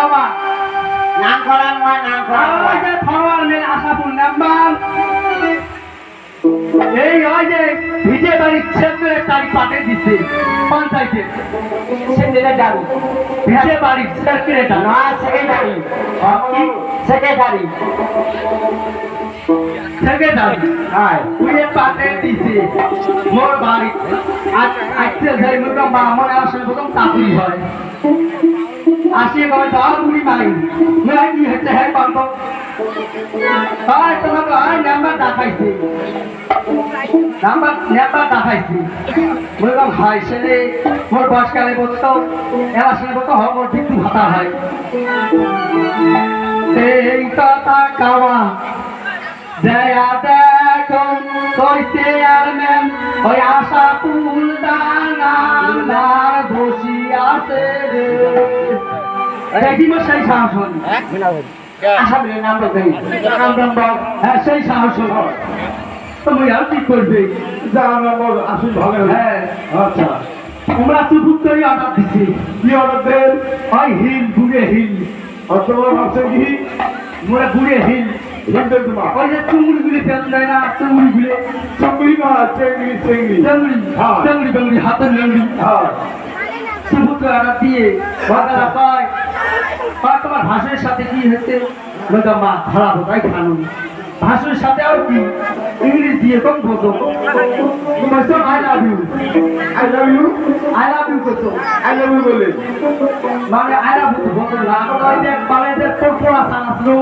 কাওয়া নাম করার হয় নাম করার ওই যে ফরওয়ার মেল আশাপুর নাম্বার এই ওই যে ভিজে বাড়ি ছেলের তারিখ পাঠিয়ে দিচ্ছে পঞ্চায়েতে সেন্টারে যাবো ভিজে বাড়ি ছেলের না সেক্রেটারি সেক্রেটারি সেক্রেটারি হয় উড়ে পাঠিয়ে দিচ্ছে মোর বাড়ি আজকে যাই মুরগা মা আমার আসলে প্রথম চাকরি হয় আসিয়ে কবে যাও বুড়ি মাই মেলা কি হচ্ছে হ্যাঁ পান্ত হয় তোমাকে হয় নাম্বার দেখাইছি নাম্বার দেখাইছি বললাম ভাই ছেলে মোর বয়সকালে বলতো এরা ছেলে বলতো হ মোর ভিত্তি ভাতা হয় এই কথা কাওয়া জয়া দেখো কইতে আর ম্যাম ওই আশা ফুল ডাঙার বসি আছে রে দেখি মোর সেই সাহস হল আশা বলে নাম বলবেন নাম বল হ্যাঁ সেই সাহস হল তুমি আর কি করবে যারা নম্বর আসুন ভালো হ্যাঁ আচ্ছা তোমরা চুপুক করে অর্ডার দিচ্ছি কি অর্ডার দেন ওই হিল বুড়ে হিল আর তোমার ভাবছে কি মোরা বুড়ে হিল হিন্দের তোমার ওই যে চুমুড়িগুলি পেন দেয় না চুমুড়িগুলি চঙ্গি মা চেঙ্গি চেঙ্গি চেঙ্গুড়ি হ্যাঁ। চেঙ্গুড়ি বেঙ্গুড়ি হাতের লেঙ্গুড়ি হ্যাঁ চুপুক করে অর্ডার দিয়ে বাজারা পায় পায় তোমার ভাসুরের সাথে কি হচ্ছে বলতো মা খারাপ তাই খানুন ভাসুরের সাথে আর কি ইংলিশ দিয়ে কম বলতো বলছো I love you I love you I love you করছো আই লাভ ইউ বলে মানে আই লাভ ইউ বলতো না ওই যে বালেদের পড়পড়া সানাসলো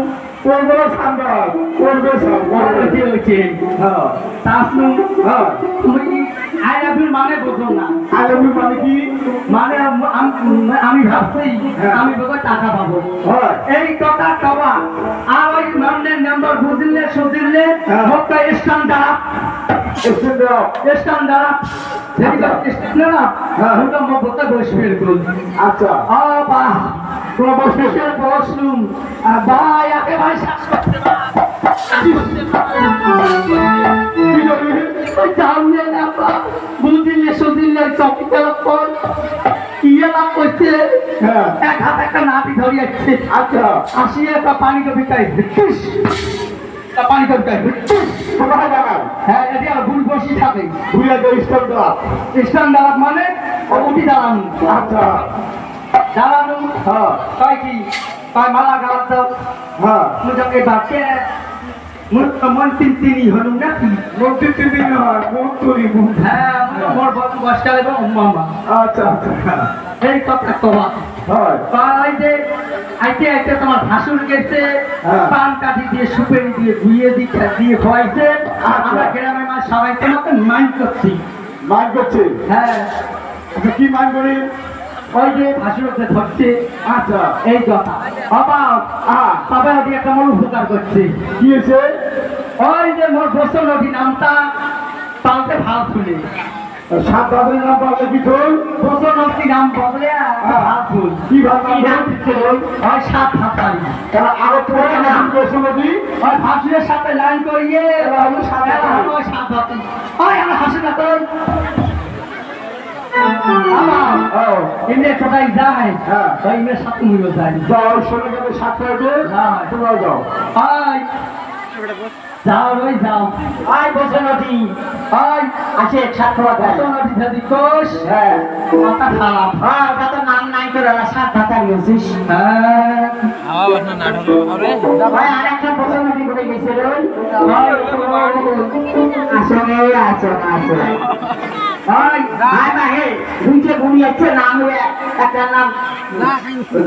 করবো সান্দা করবে সব বড় কি হচ্ছে হ্যাঁ তাসনু হ্যাঁ তুমি আই লাভ ইউ মানে বলছো না আই লাভ ইউ মানে কি মানে আমি ভাবছি হ্যাঁ। আমি বোধ টাকা পাবো হয় এই কথা কওয়া আর ওই মানলেন নাম্বার বুঝলে সুদিলে হ্যাঁ। মক্কা স্ট্যান্ডার্ড এসে দাও স্ট্যান্ডার্ড স্ট্যান্ডার্ড হ্যাঁ। হুকা মক্কা বসবে করুন আচ্ছা বাহ কোনো বসে বসলুম ভাই আগে ভাই শ্বাস করতে না কি করবি ওই জানলে না বুঝলে সুদিলে চকি চালার পর ইয়ে লাভ করছে হ্যাঁ এক হাত একটা নাতি ধরিয়েছে আচ্ছা আসিয়ে একটা পানি কপি খাই পানি কপি খাই কোথায় যাবেন হ্যাঁ এটি আর ভুল বসি থাকে ভুলে যাও স্টপ দাও স্ট্যান্ডার্ড মানে উঠি দাঁড়ানো আচ্ছা দাঁড়ানো হ্যাঁ কয় কি কয় মালা গালাত দাও হ্যাঁ মুজকে বাকে মন তিনি হলুম নাকি মন্ত্রী তিনি হয় মন্ত্রী হ্যাঁ মোর বসটা এবং মামা আচ্ছা আচ্ছা এই কথা কবা হয় পাই যে আইতে আইতে তোমার ভাসুর গেছে হ্যাঁ। পান কাঠি দিয়ে সুপেরি দিয়ে ধুয়ে দিয়ে খোয়াইছে আর আচ্ছা। আমরা গ্রামের মাছ সবাই তোমাকে মাইন্ড করছি মান করছে হ্যাঁ আচ্ছা কি মান করি ওই যে ভাসুরকে ধরছে আচ্ছা এই কথা বাবা তবে ওটি একটা মোর উপকার করছে কি হয়েছে ওই যে মোর বসল ওটি নামটা পালতে ভাল ফুলে সাত দাদের নাম পাবে কি তোর বসল ওটি নাম বদলে ভাল ফুল কি ভাবনা কি নাম দিচ্ছে ওই সাত হাতারি আরো তোমার নাম করছো নাকি ওই ভাসুরের সাথে লাইন করিয়ে ওই সাত হাতি ওই আমার হাসি না তোর আমার এমনি কোথায় যায় হ্যাঁ। ওই মেয়ের সাথে মুড়ো যায় যাও শোনা যাবে সাত পাইবে হ্যাঁ। তোমরা যাও ওই যাও ওই যাও আয় বসে নদী ওই আসে সাত খাওয়া দেয় কত নদী যদি কোষ হ্যাঁ মাথা খারাপ হ্যাঁ ওটা তো নাম নাই করে সাত ভাতা গেছিস হ্যাঁ ভাই আরেকটা বসে নদী করে গেছে রে আসলে আসলে ওই হাই ভাই দুইটা গুণি আছে নাম একটা নাম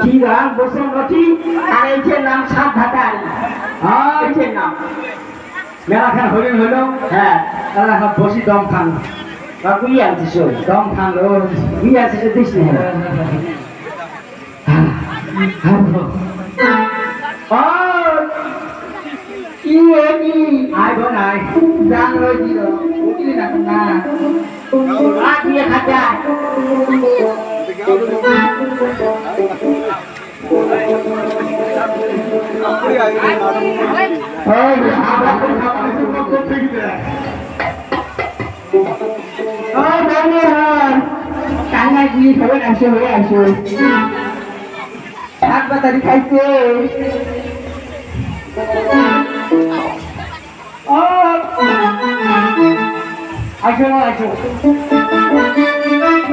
কি নাম বসে নদী আর এই যে নাম সাত ভাতা ওই এই নাম মেলা খান হরিণ হলো হ্যাঁ তারা এখন বসি দম খান কুই আনছিস ওই দম খান ও কুই আনছিস দিস না কি হয়নি আই বোন আই জান হয়েছিল উঠলি না না আজ দিয়ে খাতা কান্নায় গিয়ে সবাই আসে হয়ে আসে তাড়াতাড়ি খাইছে আইসো না আইসো